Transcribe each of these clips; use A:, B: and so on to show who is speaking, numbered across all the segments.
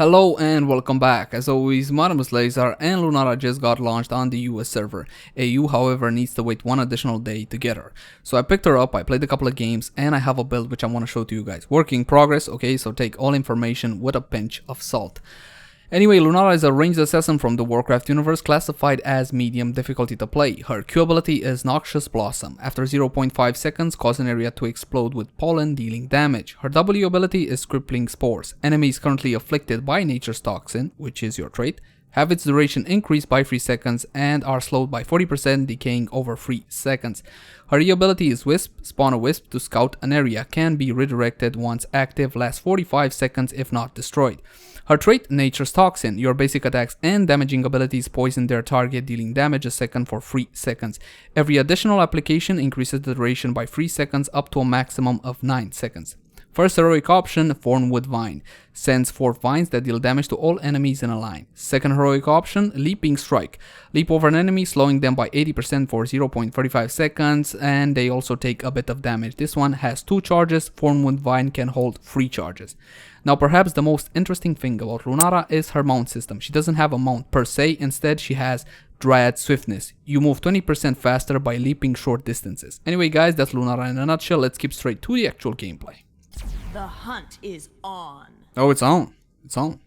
A: Hello and welcome back. As always, my name is Laser and Lunara just got launched on the US server. AU, however, needs to wait one additional day to get her. So I picked her up, I played a couple of games, and I have a build which I want to show to you guys. Work in progress, okay, so take all information with a pinch of salt. Anyway, Lunara is a ranged assassin from the Warcraft universe, classified as medium difficulty to play. Her Q ability is Noxious Blossom. After 0.5 seconds, cause an area to explode with pollen, dealing damage. Her W ability is Crippling Spores. Enemies currently afflicted by Nature's Toxin, which is your trait, have its duration increased by 3 seconds and are slowed by 40%, decaying over 3 seconds. Her E ability is Wisp. Spawn a Wisp to scout an area. Can be redirected once active, lasts 45 seconds if not destroyed. Her trait, Nature's Toxin. Your basic attacks and damaging abilities poison their target, dealing damage a second for 3 seconds. Every additional application increases the duration by 3 seconds up to a maximum of 9 seconds. First heroic option, Thornwood Vine. Sends 4 vines that deal damage to all enemies in a line. Second heroic option, Leaping Strike. Leap over an enemy, slowing them by 80% for 0.35 seconds, and they also take a bit of damage. This one has 2 charges, Thornwood Vine can hold 3 charges. Now perhaps the most interesting thing about Lunara is her mount system. She doesn't have a mount per se, instead she has Dryad Swiftness. You move 20% faster by leaping short distances. Anyway guys, that's Lunara in a nutshell. Let's skip straight to the actual gameplay.
B: The hunt is on.
A: Oh, it's on. It's on.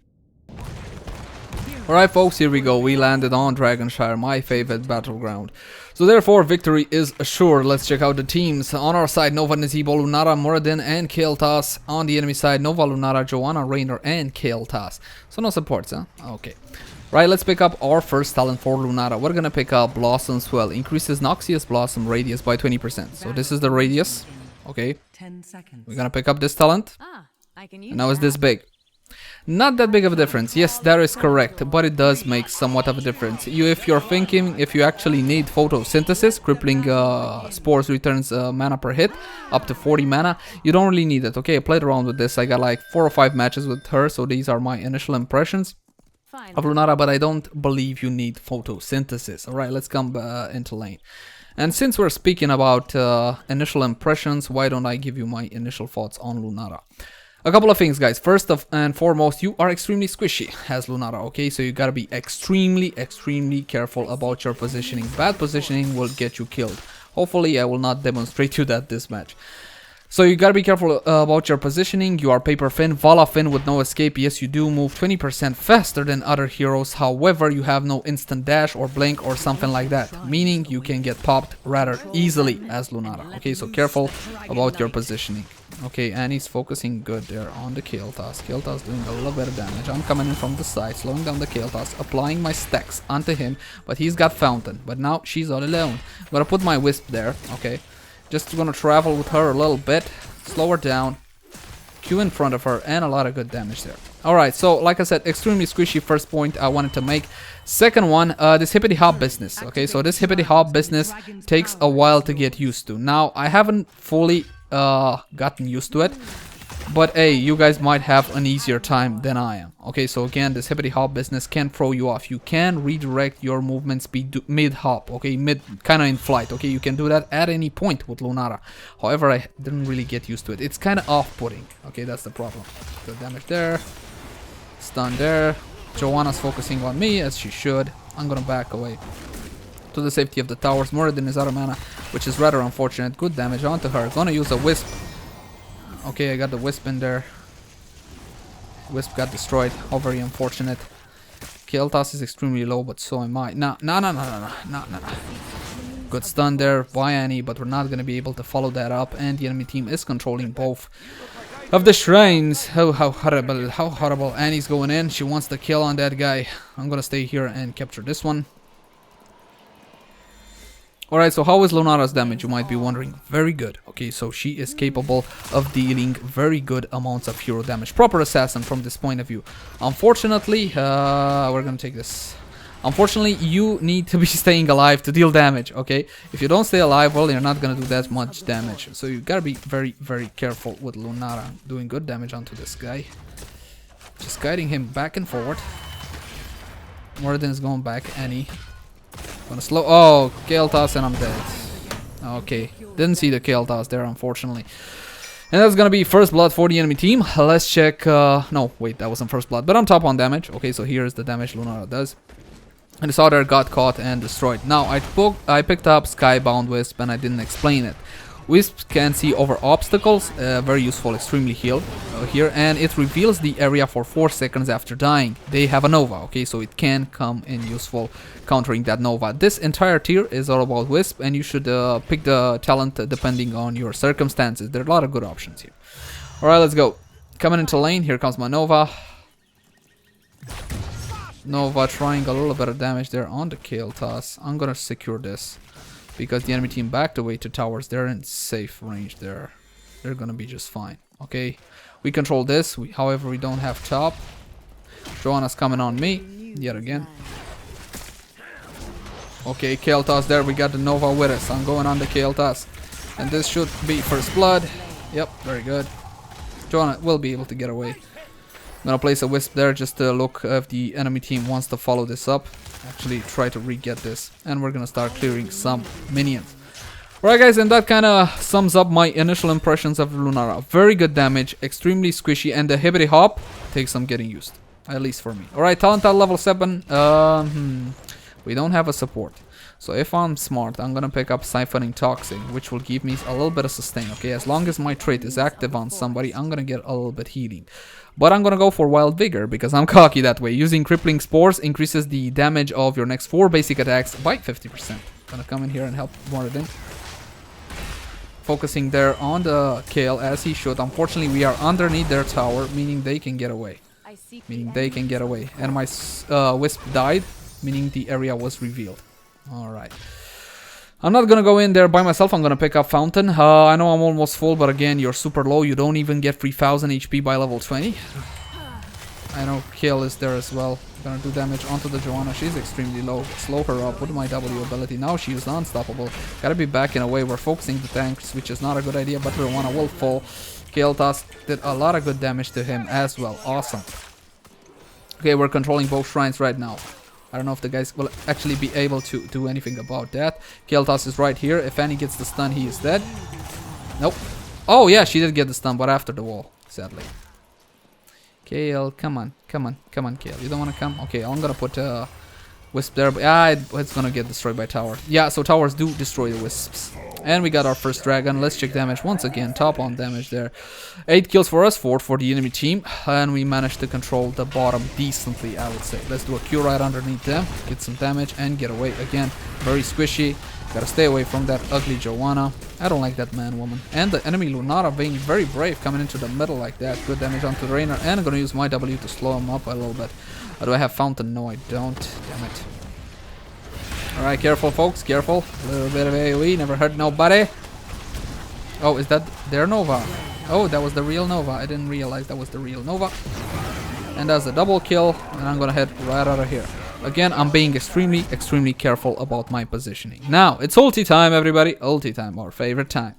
A: Alright folks, here we go. We landed on Dragons Shire, my favorite battleground. So therefore, victory is assured. Let's check out the teams. On our side, Nova, Nazeebo, Lunara, Muradin, and Kael'thas. On the enemy side, Nova, Lunara, Joanna, Raynor, and Kael'thas. So no supports, huh? Okay. Right, let's pick up our first talent for Lunara. We're gonna pick up Blossom Swell. Increases Noxious Blossom radius by 20%. So this is the radius. Okay.
C: 10 seconds.
A: We're gonna pick up this talent. And now it's this big. Not that big of a difference. Yes, that is correct, but it does make somewhat of a difference. If you're thinking if you actually need photosynthesis, Crippling Spores returns mana per hit, up to 40 mana. You don't really need it. Okay, I played around with this. I got like 4 or 5 matches with her, so these are my initial impressions of Lunara, but I don't believe you need photosynthesis. Alright, let's come into lane. And since we're speaking about initial impressions, why don't I give you my initial thoughts on Lunara? A couple of things, guys. First and foremost, you are extremely squishy as Lunara, okay? So you gotta be extremely careful about your positioning. Bad positioning will get you killed. Hopefully, I will not demonstrate you that this match. So you gotta be careful about your positioning. You are paper thin, Vala thin with no escape. Yes, you do move 20% faster than other heroes. However, you have no instant dash or blink or something like that. Meaning you can get popped rather easily as Lunara. Okay, so careful about your positioning. Okay, and he's focusing good there on the Kael'thas. Kael'thas doing a little bit of damage. I'm coming in from the side, slowing down the Kael'thas, applying my stacks onto him. But he's got Fountain. But now she's all alone. I'm gonna put my Wisp there, okay? Just gonna travel with her a little bit, slow her down, Q in front of her, and a lot of good damage there. Alright, so like I said, extremely squishy first point I wanted to make. Second one, this hippity hop business. Okay, so this hippity hop business takes a while to get used to. Now, I haven't fully gotten used to it, but hey, you guys might have an easier time than I am. Okay, so again, this hippity hop business can throw you off. You can redirect your movement speed mid hop, okay, mid kind of in flight. Okay, you can do that at any point with Lunara. However, I didn't really get used to it. It's kind of off-putting. Okay, that's the problem. Good damage there, stun there. Joanna's focusing on me as she should. I'm gonna back away to the safety of the towers. Muradin is out of mana, which is rather unfortunate. Good damage onto her. Gonna use a Wisp. Okay, I got the Wisp in there. Wisp got destroyed. How very unfortunate. Kael'thas is extremely low, but so am I. No. Good stun there by Annie, but we're not gonna be able to follow that up. And the enemy team is controlling both of the shrines. How horrible. Annie's going in. She wants the kill on that guy. I'm gonna stay here and capture this one. Alright, so how is Lunara's damage, you might be wondering? Very good. Okay, so she is capable of dealing very good amounts of hero damage. Proper assassin from this point of view. Unfortunately, we're gonna take this. Unfortunately, you need to be staying alive to deal damage, okay? If you don't stay alive, well, you're not gonna do that much damage. So you gotta be very careful with Lunara. Doing good damage onto this guy. Just guiding him back and forward. Muradin is going back, Annie. Gonna slow. Oh, Kael'thas, and I'm dead. Okay, didn't see the Kael'thas there, unfortunately. And that's gonna be first blood for the enemy team. Let's check. No, wait, that wasn't first blood, but I'm top on damage. Okay, so here's the damage Lunara does. And this other got caught and destroyed. Now, I picked up Skybound Wisp and I didn't explain it. Wisp can see over obstacles, very useful, extremely healed here, and it reveals the area for 4 seconds after dying. They have a Nova, okay, so it can come in useful countering that Nova. This entire tier is all about Wisp, and you should pick the talent depending on your circumstances. There are a lot of good options here. Alright, let's go. Coming into lane, here comes my Nova. Nova trying a little bit of damage there on the kill toss. I'm gonna secure this, because the enemy team backed away to towers. They're in safe range there. They're gonna be just fine. Okay, we control this. However, we don't have top. Joanna's coming on me yet again. Okay, Kael'thas there. We got the Nova with us. I'm going on the Kael'thas, and this should be first blood. Yep, very good. Joanna will be able to get away. I'm gonna place a Wisp there just to look if the enemy team wants to follow this up. Actually try to re-get this, and we're gonna start clearing some minions. Alright guys, and that kind of sums up my initial impressions of Lunara. Very good damage, extremely squishy, and the hibbity hop takes some getting used, at least for me. Alright, talent at level 7. We don't have a support, so if I'm smart, I'm gonna pick up Siphoning Toxic, which will give me a little bit of sustain. Okay, as long as my trait is active on somebody, I'm gonna get a little bit healing. But I'm gonna go for Wild Vigor because I'm cocky that way. Using Crippling Spores increases the damage of your next 4 basic attacks by 50%. Gonna come in here and help Moradin. Focusing there on the Kael as he should. Unfortunately, we are underneath their tower, meaning they can get away. And my Wisp died, meaning the area was revealed. Alright. I'm not gonna go in there by myself. I'm gonna pick up Fountain. I know I'm almost full, but again, you're super low. You don't even get 3000 HP by level 20. I know Kill is there as well. Gonna do damage onto the Joanna. She's extremely low. Slow her up with my W ability. Now she is unstoppable. Gotta be back in a way. We're focusing the tanks, which is not a good idea, but Joanna will fall. Kael'thas did a lot of good damage to him as well. Awesome. Okay, we're controlling both shrines right now. I don't know if the guys will actually be able to do anything about that. Kael'thas is right here. If Annie gets the stun, he is dead. Nope. Oh, yeah, she did get the stun, but after the wall, sadly. Kael, come on, Kael. You don't want to come? Okay, I'm gonna put Wisp there. But, it's gonna get destroyed by tower. Yeah, so towers do destroy the Wisps. And we got our first dragon. Let's check damage once again. Top on damage there. 8 kills for us, 4 for the enemy team. And we managed to control the bottom decently, I would say. Let's do a Q right underneath them. Get some damage and get away again. Very squishy. Gotta stay away from that ugly Joanna. I don't like that man-woman. And the enemy Lunara being very brave, coming into the middle like that. Good damage onto the Rainer. And I'm gonna use my W to slow him up a little bit. Do I have Fountain? No, I don't. Damn it. Alright, careful folks, careful. A little bit of AoE, never hurt nobody. Oh, is that their Nova? Oh, that was the real Nova. I didn't realize that was the real Nova. And that's a double kill, and I'm gonna head right out of here. Again, I'm being extremely careful about my positioning. Now, it's ulti time, everybody. Ulti time, our favorite time.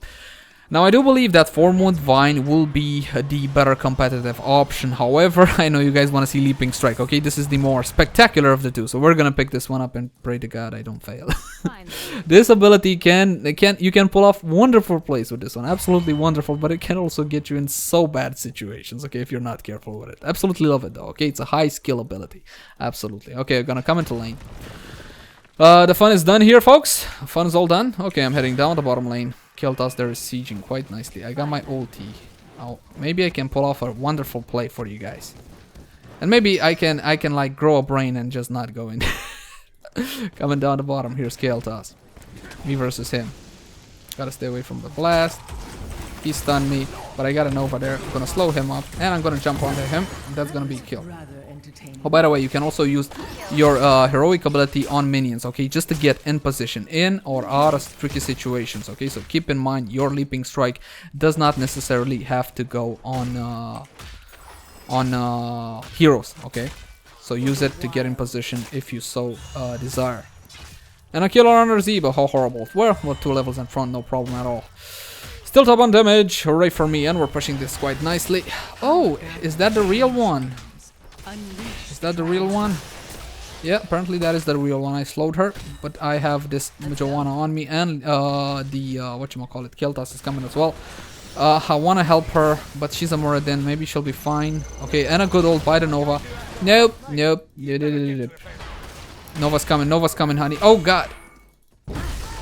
A: Now, I do believe that Formwood Vine will be the better competitive option. However, I know you guys want to see Leaping Strike, okay? This is the more spectacular of the two, so we're gonna pick this one up and pray to God I don't fail. This ability you can pull off wonderful plays with this one. Absolutely wonderful, but it can also get you in so bad situations, okay, if you're not careful with it. Absolutely love it, though, okay? It's a high skill ability. Absolutely. Okay, we're gonna come into lane. The fun is done here, folks. Fun is all done. Okay, I'm heading down the bottom lane. Kael'thas there is sieging quite nicely. I got my ulti. Oh, maybe I can pull off a wonderful play for you guys. And maybe I can like grow a brain and just not go in. Coming down the bottom, here's Kael'thas. Me versus him. Gotta stay away from the blast. He stunned me, but I got a Nova there. I'm gonna slow him up, and I'm gonna jump onto him. That's gonna be a kill. Oh, by the way, you can also use your heroic ability on minions, okay? Just to get in position, in or out of tricky situations, okay? So keep in mind, your Leaping Strike does not necessarily have to go on heroes, okay? So use it to get in position if you so desire. And a killer under Zebo, how horrible. Well, we're 2 levels in front, no problem at all. Still top on damage, hooray for me, and we're pushing this quite nicely. Oh, is that the real one? Is that the real one? Yeah, apparently that is the real one. I slowed her, but I have this Joanna on me, and whatchamacallit, Kael'thas is coming as well. I want to help her, but she's a Muradin. Maybe she'll be fine. Okay, and a good old Bite Nova. Nope, nope. Nova's coming, honey. Oh, God.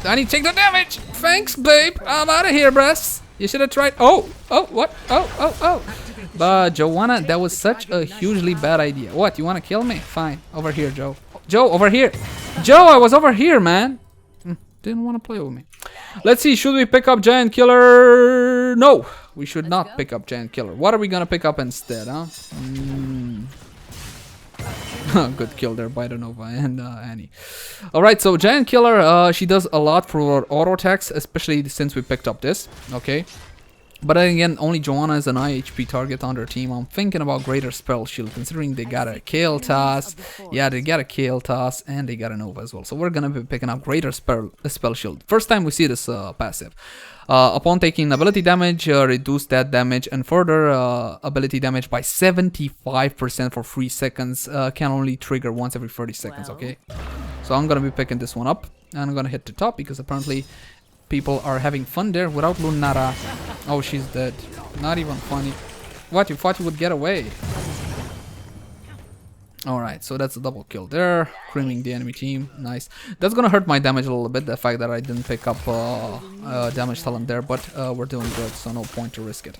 A: Honey, take the damage. Thanks, babe. I'm out of here, bruh. You should have tried. Oh, what? Oh. But Joanna, that was such a hugely bad idea. What, you want to kill me? Fine. Over here, Joe. Joe, over here. Joe, I was over here, man. Didn't want to play with me. Let's see, should we pick up Giant Killer? No, we should not pick up Giant Killer. What are we gonna pick up instead, huh? Good kill there by the Nova and Annie. Alright, so Giant Killer, she does a lot for auto attacks, especially since we picked up this, okay? But then again, only Joanna is an IHP target on their team. I'm thinking about Greater Spell Shield, considering they got a Kale Toss. Yeah, they got a Kale Toss, and they got a Nova as well. So we're gonna be picking up Greater Spell Shield. First time we see this passive. Upon taking ability damage, reduce that damage, and further ability damage by 75% for 3 seconds. Can only trigger once every 30 seconds, okay? So I'm gonna be picking this one up, and I'm gonna hit the top, because apparently people are having fun there without Lunara. Oh, she's dead. Not even funny. What, you thought you would get away? Alright, so that's a double kill there. Creaming the enemy team. Nice. That's gonna hurt my damage a little bit, the fact that I didn't pick up damage talent there, but we're doing good, so no point to risk it.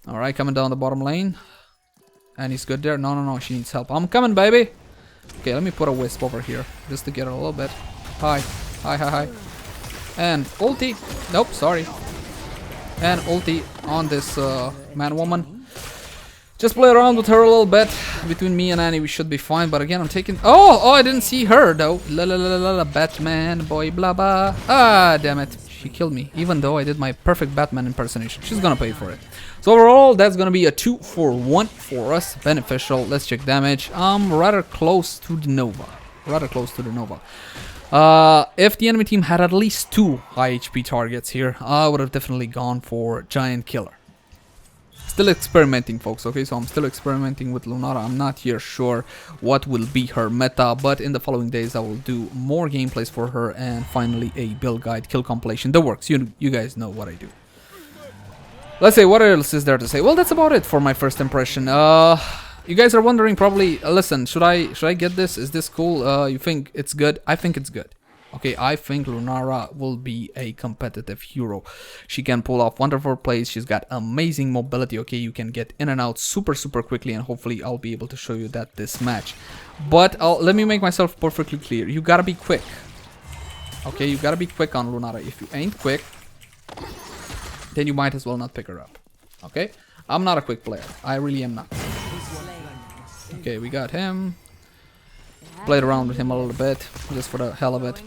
A: Alright, coming down the bottom lane. And he's good there. No, she needs help. I'm coming, baby! Okay, let me put a wisp over here, just to get her a little bit. Hi. And ulti. Nope, sorry. And ulti on this man-woman. Just play around with her a little bit. Between me and Annie, we should be fine. But again, I'm taking... Oh, I didn't see her, though. La, Batman, boy, blah, blah. Ah, damn it. She killed me. Even though I did my perfect Batman impersonation. She's gonna pay for it. So overall, that's gonna be a 2-for-1 for us. Beneficial. Let's check damage. Rather close to the Nova. If the enemy team had at least 2 high HP targets here, I would have definitely gone for Giant Killer. Still experimenting, folks, okay? So I'm still experimenting with Lunara. I'm not here sure what will be her meta, but in the following days I will do more gameplays for her and finally a build guide, kill compilation. That works. You guys know what I do. Let's say, what else is there to say? Well, that's about it for my first impression. You guys are wondering probably, listen, should I get this? Is this cool? You think it's good? I think it's good. Okay, I think Lunara will be a competitive hero. She can pull off wonderful plays. She's got amazing mobility. Okay, you can get in and out super quickly, and hopefully I'll be able to show you that this match. But let me make myself perfectly clear. You gotta be quick. Okay, you gotta be quick on Lunara. If you ain't quick, then you might as well not pick her up. Okay, I'm not a quick player. I really am not. Okay, we got him. Played around with him a little bit, just for the hell of it.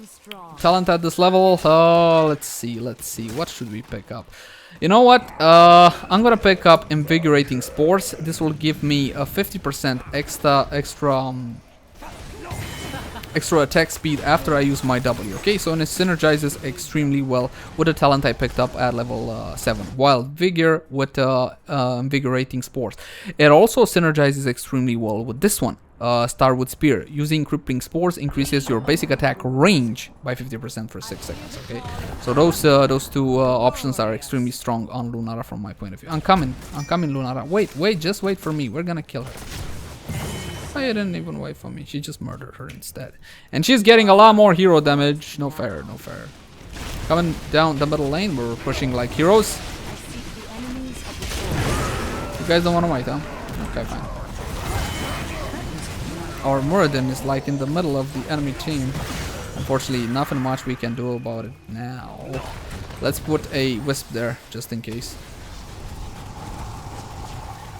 A: Talent at this level, let's see. What should we pick up? You know what? I'm gonna pick up Invigorating Spores. This will give me a 50% extra attack speed after I use my W. Okay, so and it synergizes extremely well with the talent I picked up at level 7. Wild Vigor with Invigorating Spores. It also synergizes extremely well with this one. Starwood Spear. Using Crippling Spores increases your basic attack range by 50% for 6 seconds. Okay, so those two options are extremely strong on Lunara from my point of view. I'm coming, Lunara. Wait, just wait for me. We're gonna kill her. Oh, you didn't even wait for me. She just murdered her instead, and she's getting a lot more hero damage. No fair. Coming down the middle lane, we're pushing like heroes. You guys don't want to wait, huh? Okay, fine. Our Muradin is like in the middle of the enemy team. Unfortunately, nothing much we can do about it now. Let's put a wisp there, just in case.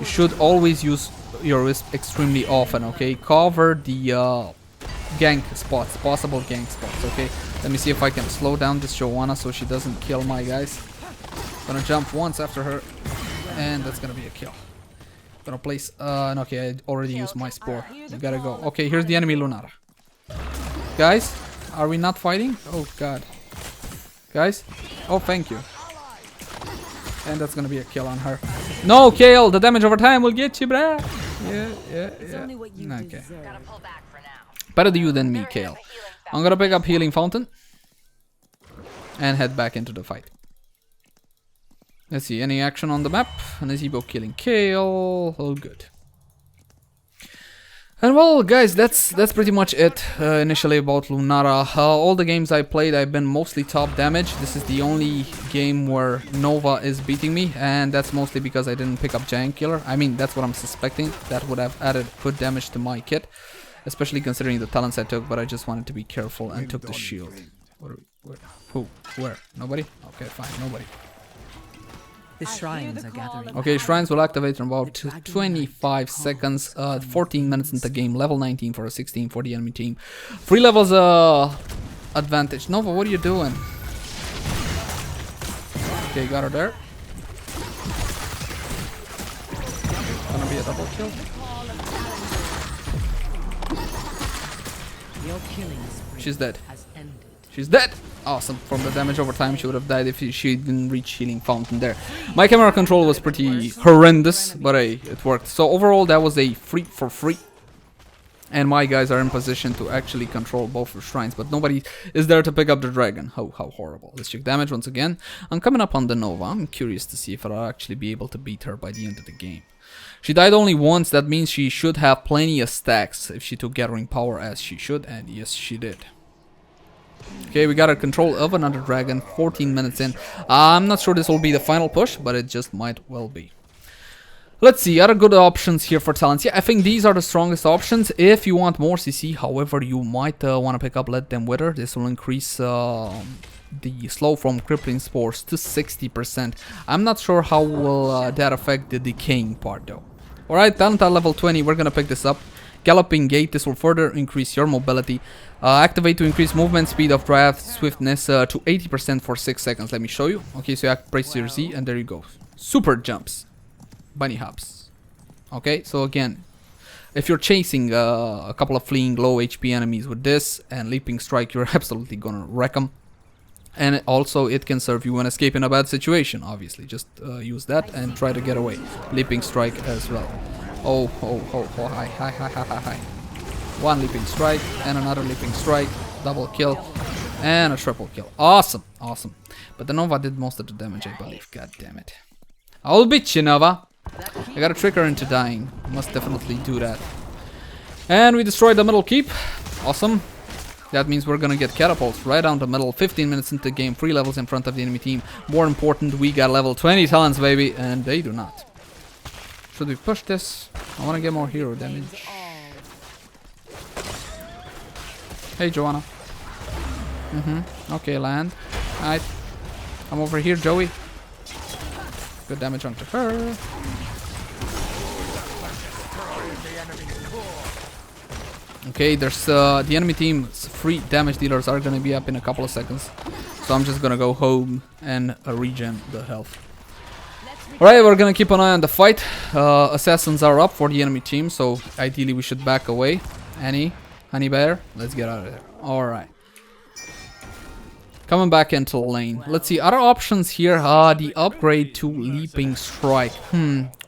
A: You should always use your wisp extremely often, okay? Cover the gank spots, possible gank spots, okay? Let me see if I can slow down this Joanna so she doesn't kill my guys. Gonna jump once after her, and that's gonna be a kill. Gonna place okay, I already used my spore. We gotta go. Okay, here's the enemy Lunara. Guys, are we not fighting? Oh god. Guys? Oh, thank you. And that's gonna be a kill on her. No, Kale, the damage over time will get you, bruh. Yeah. Okay. Better to you than me, Kale. I'm gonna pick up Healing Fountain and head back into the fight. Let's see, any action on the map? An Azebo killing Kale. All good. And well, guys, that's pretty much it initially about Lunara. All the games I played, I've been mostly top damage. This is the only game where Nova is beating me, and that's mostly because I didn't pick up Giant Killer. I mean, that's what I'm suspecting. That would have added good damage to my kit, especially considering the talents I took, but I just wanted to be careful and took the shield. Where? Who? Where? Nobody? Okay, fine, nobody.
B: The shrines are gathering.
A: Okay, shrines will activate in about 25 seconds. 14 minutes into the game. Level 19 for a 16 for the enemy team. 3 levels advantage. Nova, what are you doing? Okay, got her there. Gonna be a double kill.
B: Your killing spree
A: She's dead.
B: has ended.
A: She's dead! Awesome. From the damage over time, she would have died if she didn't reach healing fountain there. My camera control was pretty horrendous, but hey, it worked. So overall, that was a free for free. And my guys are in position to actually control both the shrines, but nobody is there to pick up the dragon. How horrible. Let's check damage once again. I'm coming up on the Nova. I'm curious to see if I'll actually be able to beat her by the end of the game. She died only once. That means she should have plenty of stacks if she took gathering power as she should, and yes, she did. Okay, we got a control of another dragon, 14 minutes in. I'm not sure this will be the final push, but it just might well be. Let's see, other good options here for talents. Yeah, I think these are the strongest options. If you want more CC, however, you might want to pick up Let Them Wither. This will increase the slow from crippling spores to 60%. I'm not sure how will that affect the decaying part though. Alright, talent at level 20, we're gonna pick this up. Galloping Gait, this will further increase your mobility. Activate to increase movement speed of Dryad swiftness to 80% for 6 seconds. Let me show you. Okay, so you press your Z and there you go. Super jumps. Bunny hops. Okay, so again, if you're chasing a couple of fleeing low HP enemies with this and Leaping Strike, you're absolutely gonna wreck them. And also it can serve you when escaping a bad situation, obviously. Just use that and try to get away. Leaping Strike as well. Oh, hi. One Leaping Strike and another Leaping Strike. Double kill and a triple kill. Awesome. But the Nova did most of the damage, I believe. God damn it. I'll beat you, Nova. I gotta trick her into dying. Must definitely do that. And we destroyed the middle keep. Awesome. That means we're gonna get catapults right down the middle. 15 minutes into the game, 3 levels in front of the enemy team. More important, we got level 20 talents, baby, and they do not. Should we push this? I wanna get more hero damage. Hey, Joanna. Okay, land. Alright. I'm over here, Joey. Good damage onto her. Okay, there's the enemy team's free damage dealers are gonna be up in a couple of seconds. So I'm just gonna go home and regen the health. Alright, we're gonna keep an eye on the fight. Assassins are up for the enemy team, so ideally we should back away. Annie, Honey Bear, let's get out of there. Alright. Coming back into lane. Let's see, other options here are the upgrade to Leaping Strike.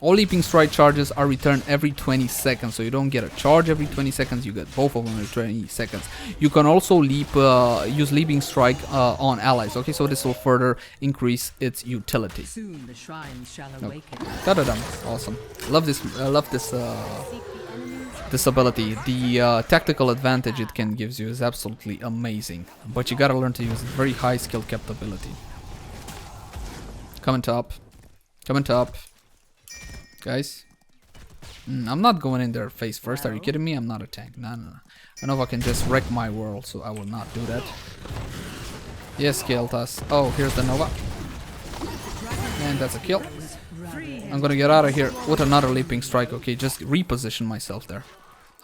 A: All Leaping Strike charges are returned every 20 seconds. So you don't get a charge every 20 seconds, you get both of them every 20 seconds. You can also use Leaping Strike on allies. Okay, so this will further increase its utility.
B: Soon the shrines shall awaken.
A: Da-da-dum. Awesome. Love this this ability. The tactical advantage it can gives you is absolutely amazing, but you gotta learn to use it. Very high skill kept ability. Coming top, guys. I'm not going in their face first. Are you kidding me? I'm not a tank. No. Nova can just wreck my world, so I will not do that. Yes, killed us. Oh, here's the Nova, and that's a kill. I'm gonna get out of here with another Leaping Strike. Okay, just reposition myself there.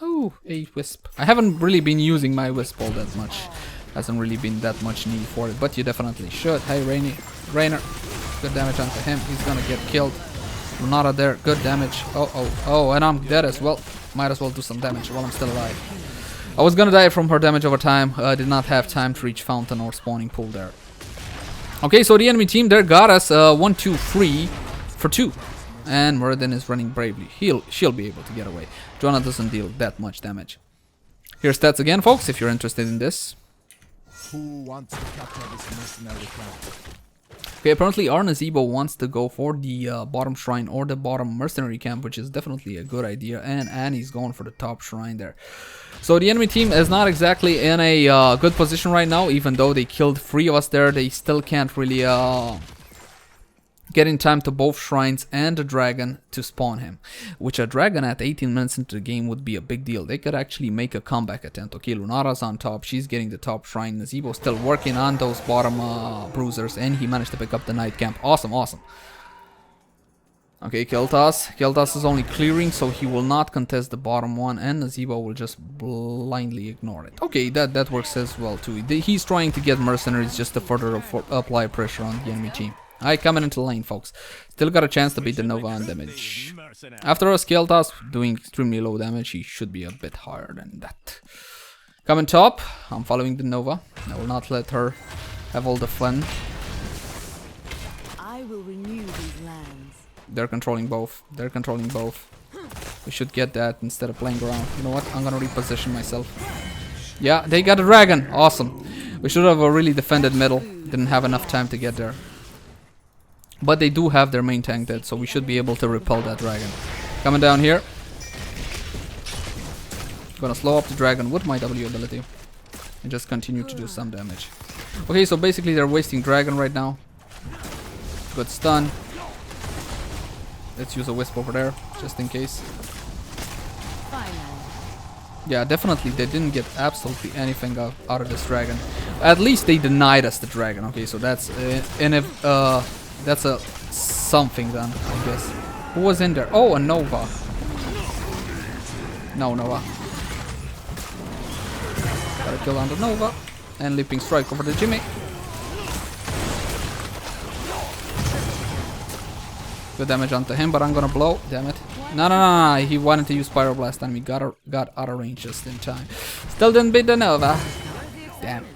A: Oh, a Wisp. I haven't really been using my Wisp all that much. Hasn't really been that much need for it, but you definitely should. Hey, Rainer. Good damage onto him. He's gonna get killed. Lunara there. Good damage. Oh, and I'm dead as well. Might as well do some damage while I'm still alive. I was gonna die from her damage over time. Did not have time to reach fountain or spawning pool there. Okay, so the enemy team there got us 1, 2, 3 for 2. And Muradin is running bravely. She'll be able to get away. Joanna doesn't deal that much damage. Here's stats again, folks, if you're interested in this.
C: Who wants to capture this mercenary camp?
A: Okay, apparently our Nazeebo wants to go for the bottom shrine or the bottom mercenary camp, which is definitely a good idea. And Annie's going for the top shrine there. So the enemy team is not exactly in a good position right now. Even though they killed 3 of us there, they still can't really get in time to both shrines and the dragon to spawn him. Which a dragon at 18 minutes into the game would be a big deal. They could actually make a comeback attempt. Okay, Lunara's on top. She's getting the top shrine. Nazeebo's still working on those bottom bruisers. And he managed to pick up the night camp. Awesome, awesome. Okay, Kel'Thas. Kel'Thas is only clearing, so he will not contest the bottom one. And Nazeebo will just blindly ignore it. Okay, that works as well too. He's trying to get mercenaries just to further apply pressure on the enemy team. Alright, coming into the lane, folks. Still got a chance to beat the Nova on damage. After a scale task doing extremely low damage, he should be a bit higher than that. Coming top, I'm following the Nova. I will not let her have all the fun.
C: I will renew these lands.
A: They're controlling both. They're controlling both. We should get that instead of playing around. You know what? I'm gonna reposition myself. Yeah, they got a dragon. Awesome. We should have really defended middle. Didn't have enough time to get there. But they do have their main tank dead, so we should be able to repel that dragon. Coming down here. Gonna slow up the dragon with my W ability. And just continue to do some damage. Okay, so basically they're wasting dragon right now. Good stun. Let's use a wisp over there, just in case. Yeah, definitely they didn't get absolutely anything out of this dragon. At least they denied us the dragon. Okay, so that's that's a something then, I guess. Who was in there? Oh, a Nova. No, Nova. Got a kill on the Nova. And leaping strike over the Jimmy. Good damage onto him, but I'm gonna blow. Damn it. No. He wanted to use Pyroblast and we got out of range just in time. Still didn't beat the Nova. Damn.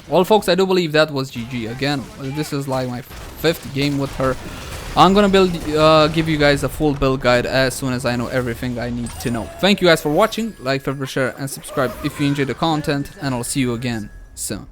A: Well, folks, I do believe that was GG. Again, this is like my 5th game with her. I'm gonna give you guys a full build guide as soon as I know everything I need to know. Thank you guys for watching. Like, favorite, share, and subscribe if you enjoyed the content. And I'll see you again soon.